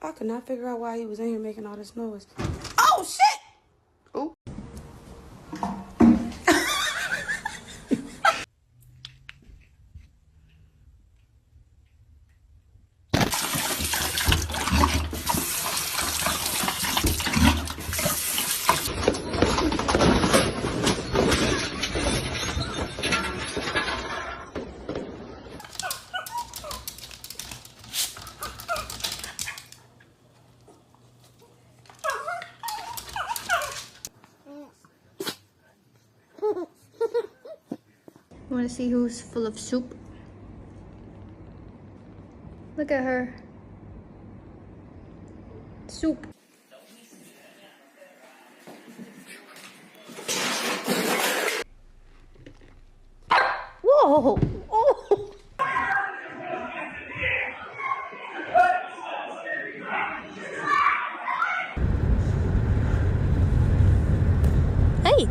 I could not figure out why he was in here making all this noise. Oh, shit! Oh. You want to see who's full of soup? Look at her. Soup. Whoa! Oh! Hey!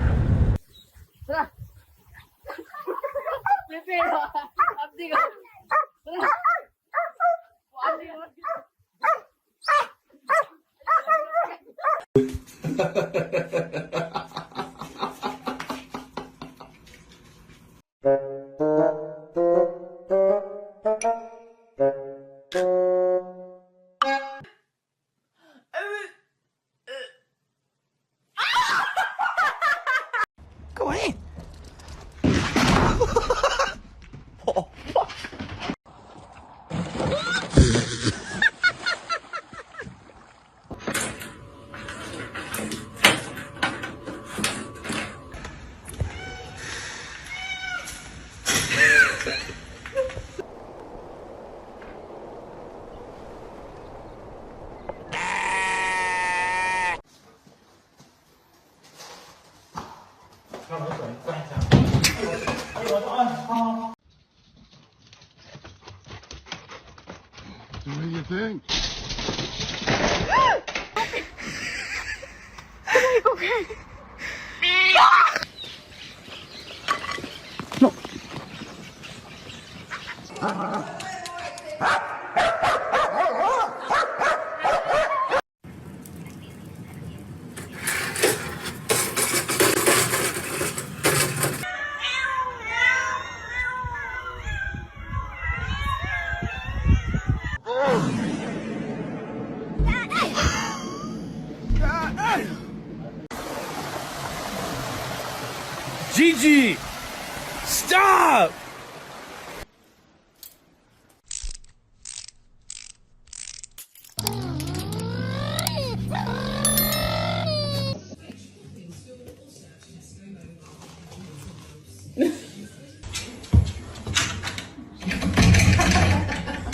Go ahead. Oh, fuck. What do you think? Okay. No. Gigi! Stop!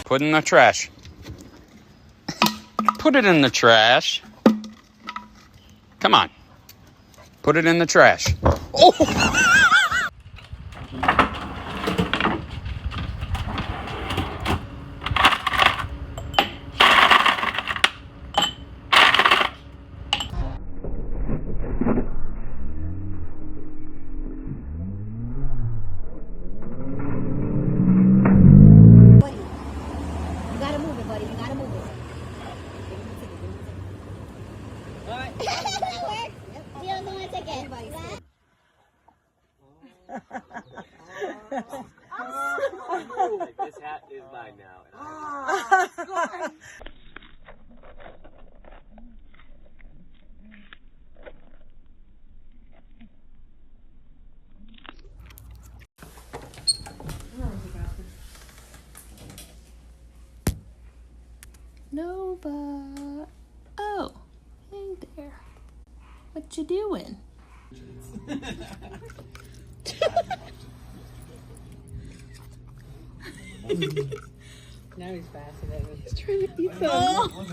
Put it in the trash. Put it in the trash. Come on. Put it in the trash. Oh! This hat is mine now. Nova. Oh, hey there. What you doing? Now he's fascinated. He's trying to eat them. Oh.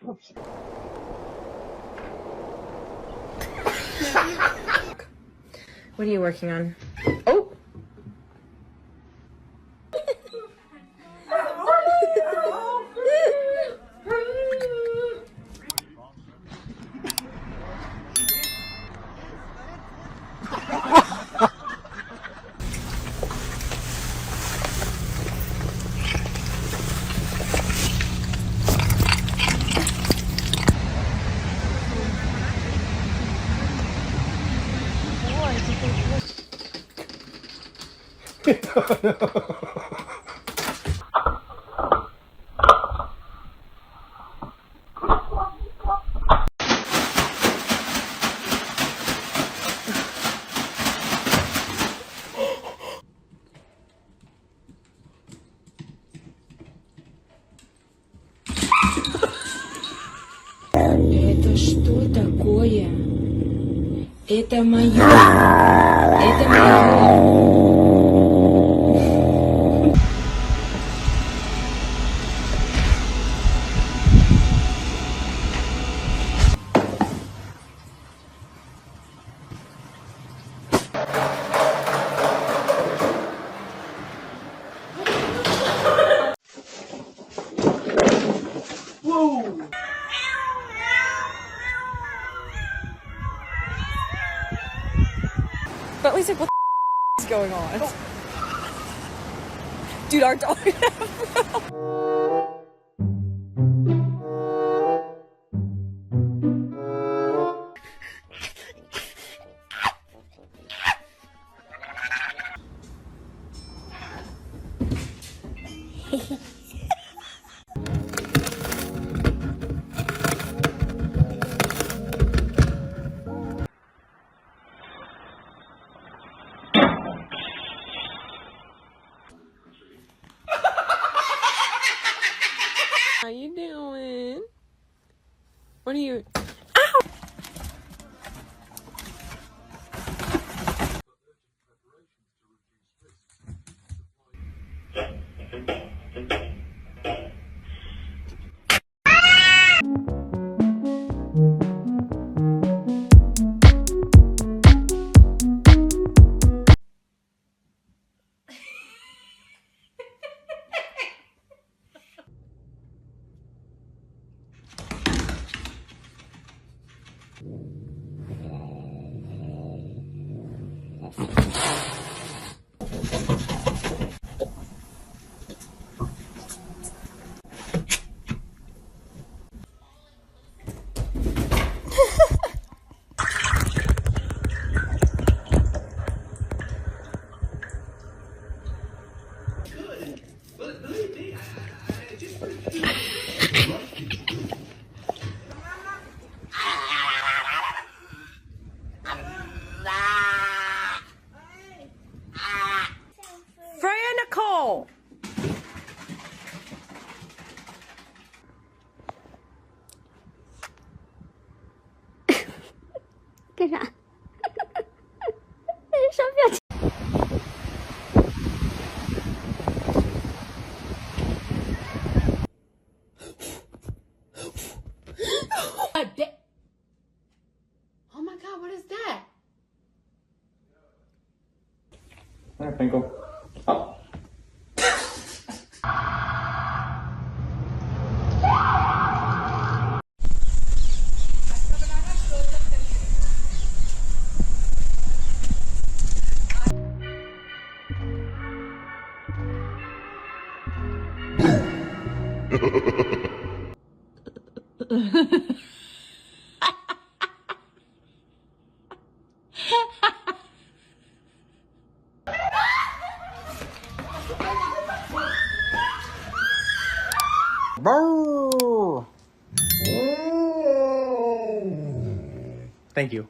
What are you working on? Oh! Это что такое? Это мое. Это мое. But Lisa, what the is going on? Dude, our dog. How you doing? What are you? Ow! Freya Nicole!干啥？啥表情？Oh my god, what is that? There, Pinkle. Oh. Brrr. Thank you.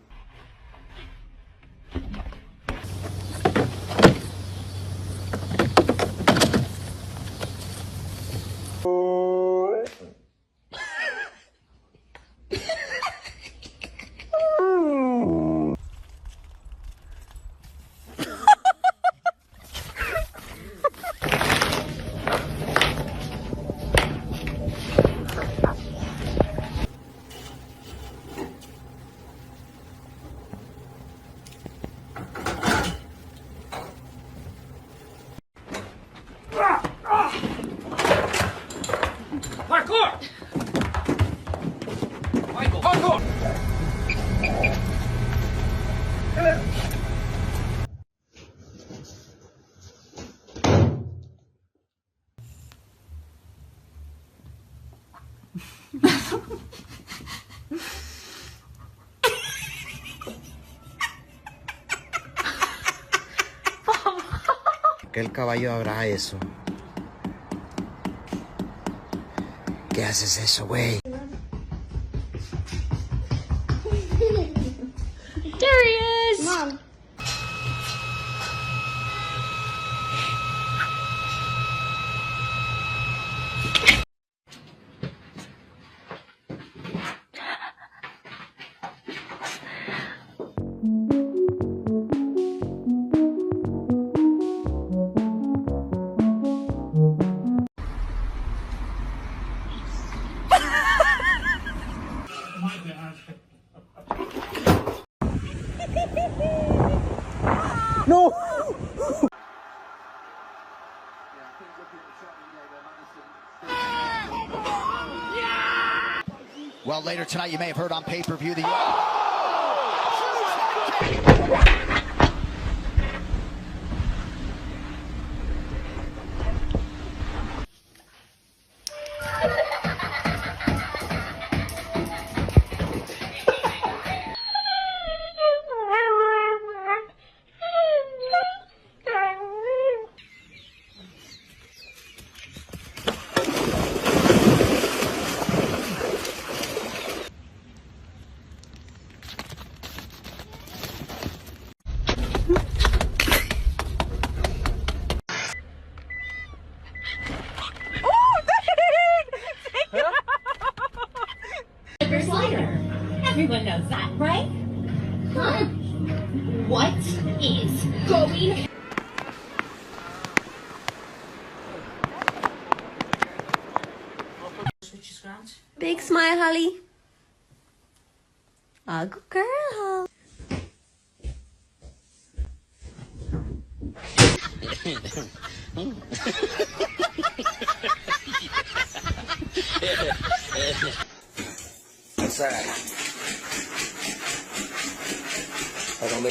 Que el caballo habrá eso. ¿Qué haces eso, güey? There he is! Mom. Well, later tonight, you may have heard on pay-per-view the... Slider. Everyone knows that, right? Huh? What is going? Big smile, Holly. Oh, good girl. What's that? I don't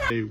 Hey,